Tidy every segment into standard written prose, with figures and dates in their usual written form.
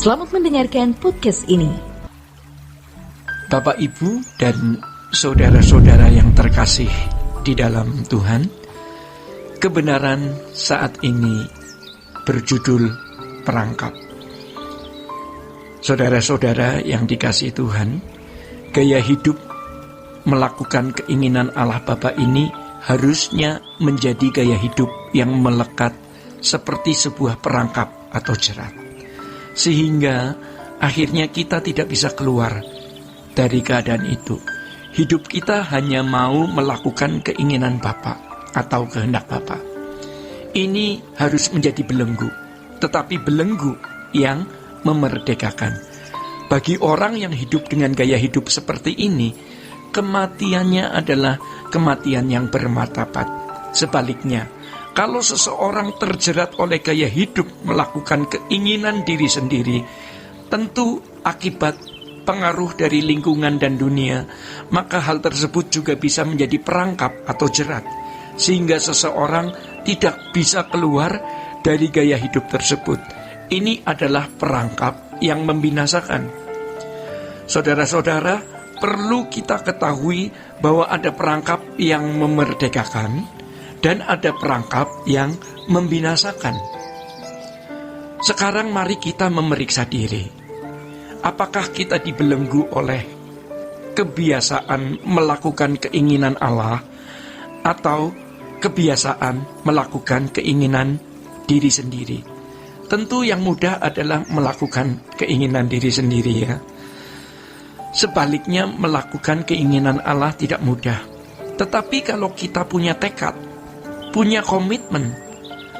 Selamat mendengarkan podcast ini. Bapak, Ibu, dan saudara-saudara yang terkasih di dalam Tuhan, kebenaran saat ini berjudul perangkap. Saudara-saudara yang dikasihi Tuhan, gaya hidup melakukan keinginan Allah Bapa ini harusnya menjadi gaya hidup yang melekat seperti sebuah perangkap atau jerat, sehingga akhirnya kita tidak bisa keluar dari keadaan itu. Hidup kita hanya mau melakukan keinginan Bapa atau kehendak Bapa. Ini harus menjadi belenggu, tetapi belenggu yang memerdekakan. Bagi orang yang hidup dengan gaya hidup seperti ini, kematiannya adalah kematian yang bermartabat. Sebaliknya, kalau seseorang terjerat oleh gaya hidup melakukan keinginan diri sendiri, tentu akibat pengaruh dari lingkungan dan dunia, maka hal tersebut juga bisa menjadi perangkap atau jerat, sehingga seseorang tidak bisa keluar dari gaya hidup tersebut. Ini adalah perangkap yang membinasakan. Saudara-saudara, perlu kita ketahui bahwa ada perangkap yang memerdekakan dan ada perangkap yang membinasakan. Sekarang mari kita memeriksa diri. Apakah kita dibelenggu oleh kebiasaan melakukan keinginan Allah atau kebiasaan melakukan keinginan diri sendiri? Tentu yang mudah adalah melakukan keinginan diri sendiri, ya. Sebaliknya, melakukan keinginan Allah tidak mudah. Tetapi kalau kita punya tekad, punya komitmen,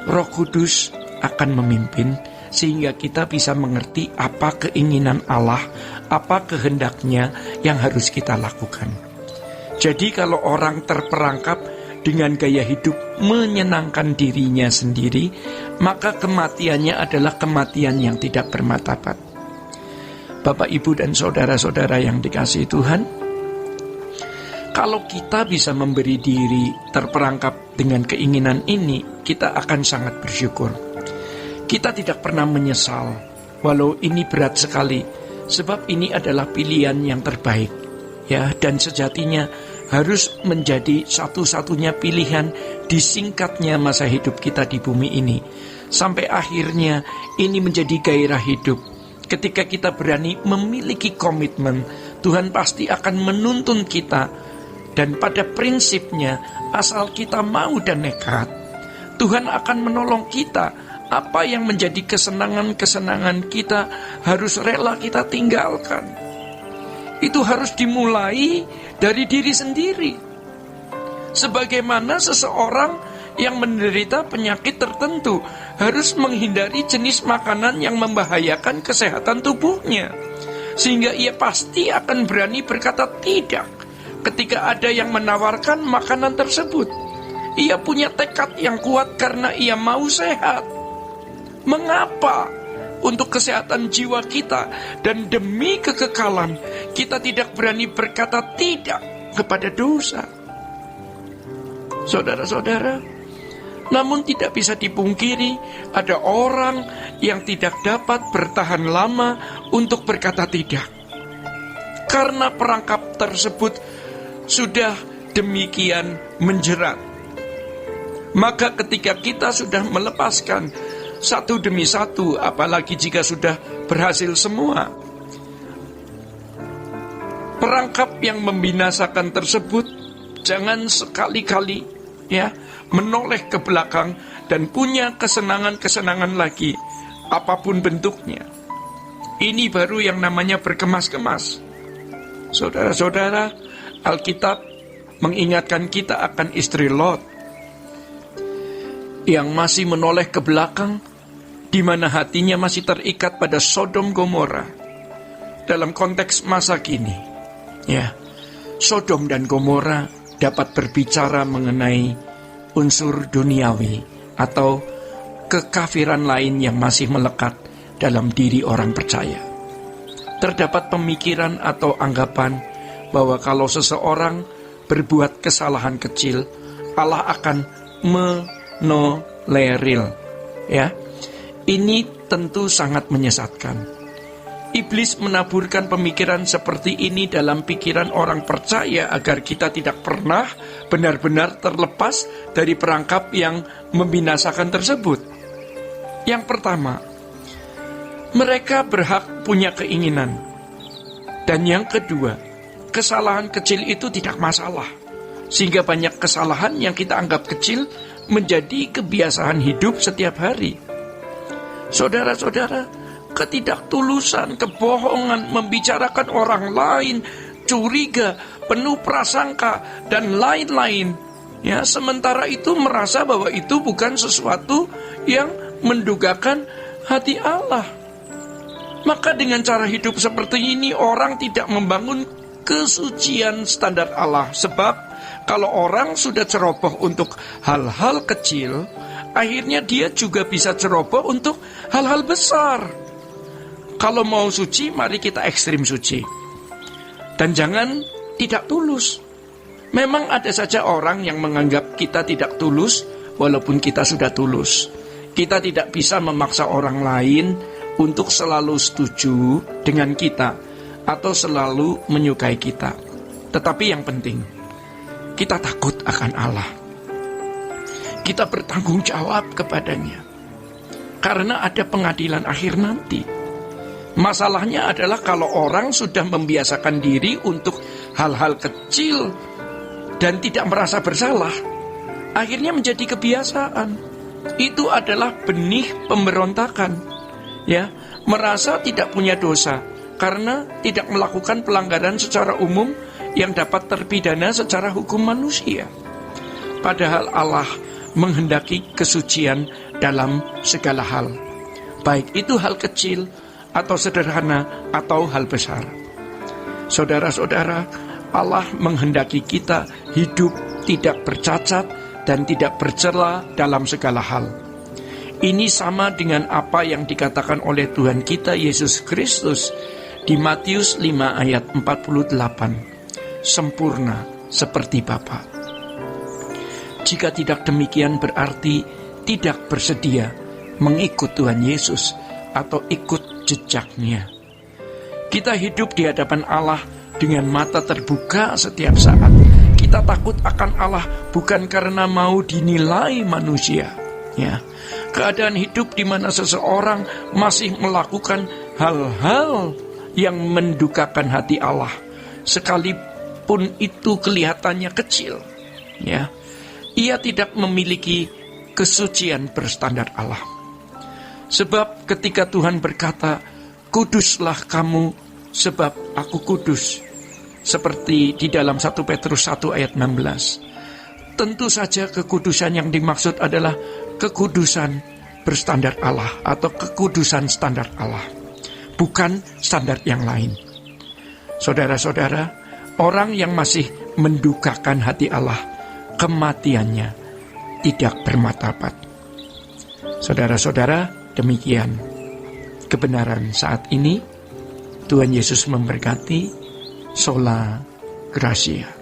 Roh Kudus akan memimpin sehingga kita bisa mengerti apa keinginan Allah, apa kehendaknya yang harus kita lakukan. Jadi kalau orang terperangkap dengan gaya hidup menyenangkan dirinya sendiri, maka kematiannya adalah kematian yang tidak bermartabat. Bapak, Ibu, dan saudara-saudara yang dikasihi Tuhan, kalau kita bisa memberi diri terperangkap dengan keinginan ini, kita akan sangat bersyukur. Kita tidak pernah menyesal, walau ini berat sekali, sebab ini adalah pilihan yang terbaik, ya, dan sejatinya harus menjadi satu-satunya pilihan di singkatnya masa hidup kita di bumi ini. Sampai akhirnya ini menjadi gairah hidup. Ketika kita berani memiliki komitmen, Tuhan pasti akan menuntun kita. Dan pada prinsipnya, asal kita mau dan nekat, Tuhan akan menolong kita. Apa yang menjadi kesenangan-kesenangan kita harus rela kita tinggalkan. Itu harus dimulai dari diri sendiri. Sebagaimana seseorang yang menderita penyakit tertentu harus menghindari jenis makanan yang membahayakan kesehatan tubuhnya, sehingga ia pasti akan berani berkata tidak ketika ada yang menawarkan makanan tersebut. Ia punya tekad yang kuat karena ia mau sehat. Mengapa untuk kesehatan jiwa kita dan demi kekekalan kita tidak berani berkata tidak kepada dosa? Saudara-saudara, namun tidak bisa dipungkiri ada orang yang tidak dapat bertahan lama untuk berkata tidak, karena perangkap tersebut sudah demikian menjerat. Maka ketika kita sudah melepaskan satu demi satu, apalagi jika sudah berhasil semua, perangkap yang membinasakan tersebut jangan sekali-kali, ya, menoleh ke belakang dan punya kesenangan-kesenangan lagi, apapun bentuknya. Ini baru yang namanya berkemas-kemas. Saudara-saudara, Alkitab mengingatkan kita akan istri Lot yang masih menoleh ke belakang, di mana hatinya masih terikat pada Sodom Gomora. Dalam konteks masa kini, ya, Sodom dan Gomora dapat berbicara mengenai unsur duniawi atau kekafiran lain yang masih melekat dalam diri orang percaya. Terdapat pemikiran atau anggapan bahwa kalau seseorang berbuat kesalahan kecil, Allah akan menoleril, ya. Ini tentu sangat menyesatkan. Iblis menaburkan pemikiran seperti ini dalam pikiran orang percaya agar kita tidak pernah benar-benar terlepas dari perangkap yang membinasakan tersebut. Yang pertama, mereka berhak punya keinginan. Dan yang kedua, kesalahan kecil itu tidak masalah. Sehingga banyak kesalahan yang kita anggap kecil menjadi kebiasaan hidup setiap hari. Saudara-saudara, ketidaktulusan, kebohongan, membicarakan orang lain, curiga, penuh prasangka, dan lain-lain. Ya, sementara itu merasa bahwa itu bukan sesuatu yang mendugakan hati Allah. Maka dengan cara hidup seperti ini, orang tidak membangun kesucian standar Allah. Sebab kalau orang sudah ceroboh untuk hal-hal kecil, akhirnya dia juga bisa ceroboh untuk hal-hal besar. Kalau mau suci, mari kita ekstrim suci. Dan jangan tidak tulus. Memang ada saja orang yang menganggap kita tidak tulus, walaupun kita sudah tulus. Kita tidak bisa memaksa orang lain untuk selalu setuju dengan kita, atau selalu menyukai kita. Tetapi yang penting, kita takut akan Allah. Kita bertanggung jawab kepadanya. Karena ada pengadilan akhir nanti. Masalahnya adalah kalau orang sudah membiasakan diri untuk hal-hal kecil dan tidak merasa bersalah, akhirnya menjadi kebiasaan. Itu adalah benih pemberontakan. Ya, merasa tidak punya dosa karena tidak melakukan pelanggaran secara umum yang dapat terpidana secara hukum manusia. Padahal Allah menghendaki kesucian dalam segala hal, baik itu hal kecil atau sederhana atau hal besar. Saudara-saudara, Allah menghendaki kita hidup tidak bercacat dan tidak bercela dalam segala hal. Ini sama dengan apa yang dikatakan oleh Tuhan kita Yesus Kristus di Matius 5 ayat 48. Sempurna seperti Bapa. Jika tidak demikian berarti tidak bersedia mengikut Tuhan Yesus atau ikut jejaknya. Kita hidup di hadapan Allah dengan mata terbuka setiap saat. Kita takut akan Allah bukan karena mau dinilai manusia. Ya, keadaan hidup di mana seseorang masih melakukan hal-hal yang mendukakan hati Allah, sekalipun itu kelihatannya kecil. Ya, ia tidak memiliki kesucian berstandar Allah. Sebab ketika Tuhan berkata, kuduslah kamu sebab aku kudus, seperti di dalam 1 Petrus 1 ayat 16. Tentu saja kekudusan yang dimaksud adalah kekudusan berstandar Allah atau kekudusan standar Allah, bukan standar yang lain. Saudara-saudara, orang yang masih mendukakan hati Allah, kematiannya tidak bermartabat. Saudara-saudara, demikian kebenaran saat ini. Tuhan Yesus memberkati. Sola Gracia.